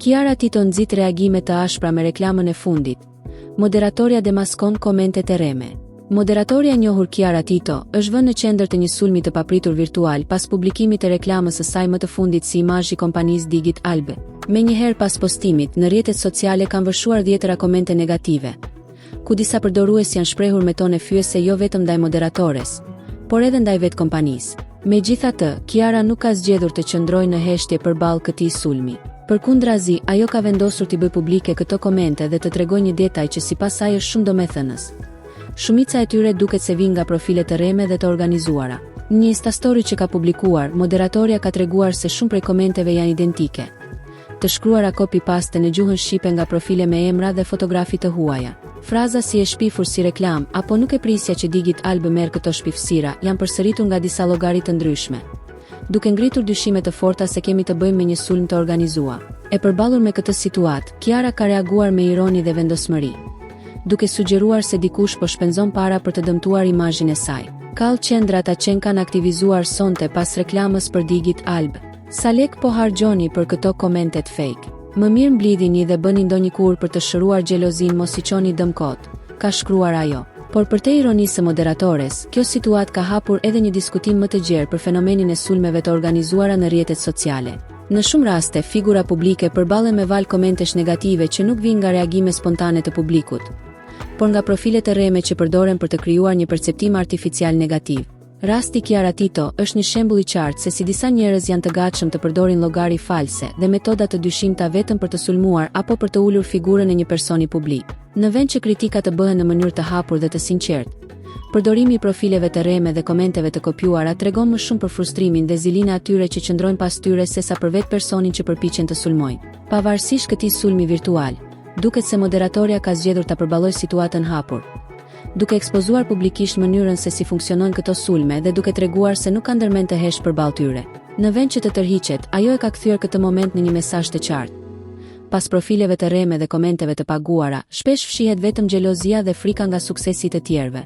Chiara Tito nxit reagime të ashpra me reklamën e fundit. Moderatorja demaskon komentet e rreme. Moderatorja e njohur Chiara Tito është vënë në qendër të një sulmi të papritur virtual pas publikimit të reklamës së saj më të fundit si imazh i kompanisë Digit Albe. Menjëherë pas postimit, në rrjetet sociale kanë vërshuar dhjetëra komente negative, ku disa përdorues janë shprehur me tone fyese jo vetëm ndaj moderatores, por edhe ndaj vetë kompanisë. Megjithatë, Chiara nuk ka zgjedhur të qëndrojë në heshtje përballë këtij sulmi. Përkundrazi, ajo ka vendosur t'i bëjë publike këto komente dhe të tregojë një detaj që sipas saj është shumë domethënës. Shumica e tyre duket se vijnë nga profile të rreme dhe të organizuara. Në një Instastory që ka publikuar, moderatorja ka treguar se shumë prej komenteve janë identike, të shkruara copy-paste në gjuhën shqipe nga profile me emra dhe fotografi të huaja. Fraza si e shpifur si reklam apo nuk e prisja që Digit Albe merr këto shpifësira janë përsëritur nga disa llogari të ndryshme, duke ngritur dyshime të forta se kemi të bëjmë me një sulm të organizuar. E përballur me këtë situatë, Chiara ka reaguar me ironi dhe vendosmëri, duke sugjeruar se dikush po shpenzon para për të dëmtuar imazhin e saj. Kall qendrat aqen kanë aktivizuar sonte pas reklamës për Digit Albe. Sa lek po harxhoni për këto komentet fake? Më mirë mblidhini dhe bëni ndonjë kur për të shëruar xhelozin, mos i çoni dëm kot, ka shkruar ajo. Por për te ironisë së moderatores, kjo situatë ka hapur edhe një diskutim më të gjerë për fenomenin e sulmeve të organizuara në rrjetet sociale. Në shumë raste, figura publike përballen me valë komentesh negative që nuk vijnë nga reagime spontane të publikut, por nga profile të rreme që përdoren për të krijuar një perceptim artificial negativ. Rasti Chiara Tito është një shembull i qartë se si disa njerëz janë të gatshëm të përdorin llogari false dhe metoda të dyshimta vetëm për të sulmuar apo për të ulur figurën e një personi publik. Në vend që kritikat të bëhen në mënyrë të hapur dhe të sinqertë, përdorimi i profileve të rreme dhe komenteve të kopjuara tregon më shumë për frustrimin dhe zilinë e atyre që qëndrojnë pas tyre sesa për vetë personin që përpiqen të sulmojnë. Pavarësisht këtij sulmi virtual, duket se moderatorja ka zgjedhur ta përballojë situatën hapur, duke ekspozuar publikisht mënyrën se si funksionojnë këto sulme dhe duke treguar se nuk ka ndërmend të heshtë përballë tyre. Në vend që të tërhiqet, ajo e ka kthyer këtë moment në një mesazh të qartë. Pas profileve të rreme dhe komenteve të paguara, shpesh fshihet vetëm xhelozia dhe frika nga suksesi të tjerëve.